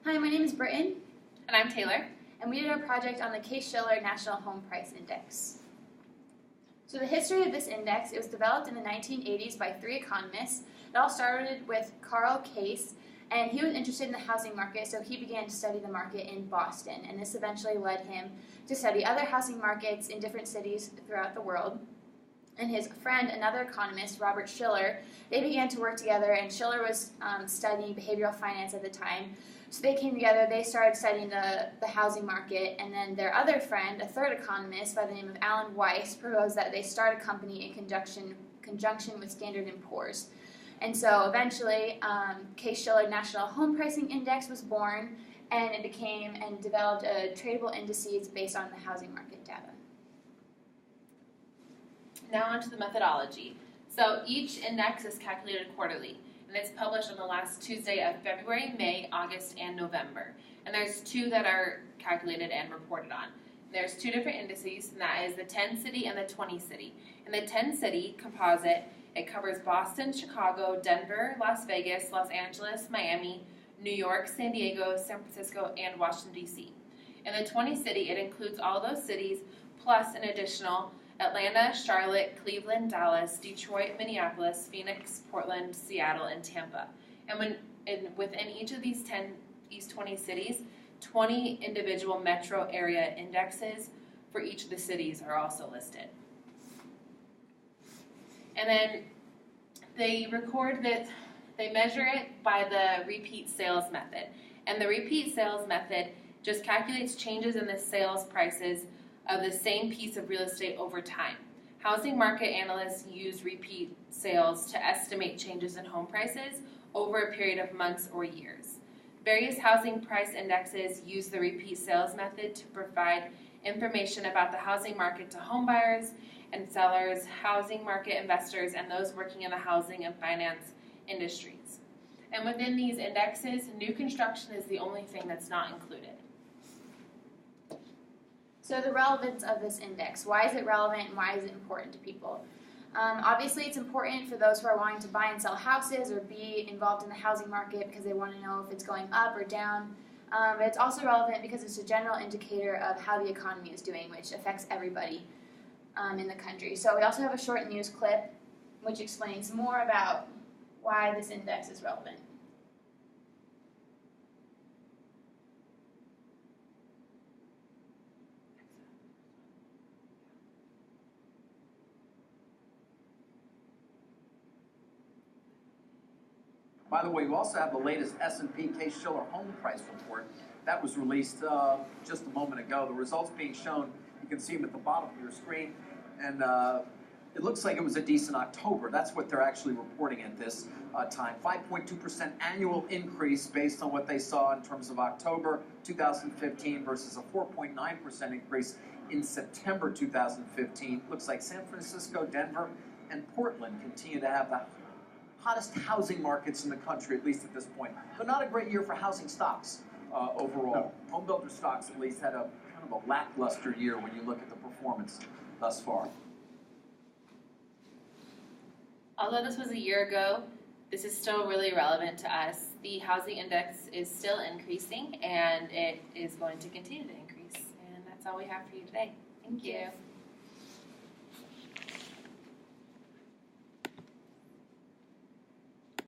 Hi, my name is Brittain. And I'm Taylor. And we did our project on the Case-Shiller National Home Price Index. So the history of this index, it was developed in the 1980s by 3 economists. It all started with Carl Case, and he was interested in the housing market, so he began to study the market in Boston, and this eventually led him to study other housing markets in different cities throughout the world. And his friend, another economist, Robert Shiller, they began to work together, and Shiller was studying behavioral finance at the time. So they came together, they started studying the housing market, and then their other friend, a third economist by the name of Alan Weiss, proposed that they start a company in conjunction with Standard & Poor's. And so eventually, Case-Shiller National Home Pricing Index was born, and it became and developed a tradable indices based on the housing market data. Now on to the methodology. So each index is calculated quarterly, and it's published on the last Tuesday of February, May, August, and November. And there's 2 that are calculated and reported on. There's 2 different indices, and that is the 10-city and the 20-city. And the 10-city composite, it covers Boston, Chicago, Denver, Las Vegas, Los Angeles, Miami, New York, San Diego, San Francisco, and Washington, D.C. In the 20-city, it includes all those cities plus an additional Atlanta, Charlotte, Cleveland, Dallas, Detroit, Minneapolis, Phoenix, Portland, Seattle, and Tampa. And within each of these 20 cities, 20 individual metro area indexes for each of the cities are also listed. And then they measure it by the repeat sales method. And the repeat sales method just calculates changes in the sales prices of the same piece of real estate over time. Housing market analysts use repeat sales to estimate changes in home prices over a period of months or years. Various housing price indexes use the repeat sales method to provide information about the housing market to home buyers and sellers, housing market investors, and those working in the housing and finance industries. And within these indexes, new construction is the only thing that's not included. So the relevance of this index, why is it relevant and why is it important to people? Obviously it's important for those who are wanting to buy and sell houses or be involved in the housing market because they want to know if it's going up or down. But it's also relevant because it's a general indicator of how the economy is doing, which affects everybody in the country. So we also have a short news clip which explains more about why this index is relevant. By the way, you also have the latest S&P Case-Shiller Home Price Report. That was released just a moment ago. The results being shown, you can see them at the bottom of your screen. And it looks like it was a decent October. That's what they're actually reporting at this time. 5.2% annual increase based on what they saw in terms of October 2015 versus a 4.9% increase in September 2015. Looks like San Francisco, Denver, and Portland continue to have the hottest housing markets in the country, at least at this point. But not a great year for housing stocks overall. No. Home builder stocks at least had a kind of a lackluster year when you look at the performance thus far. Although this was a year ago, this is still really relevant to us. The housing index is still increasing, and it is going to continue to increase. And that's all we have for you today. Thank you.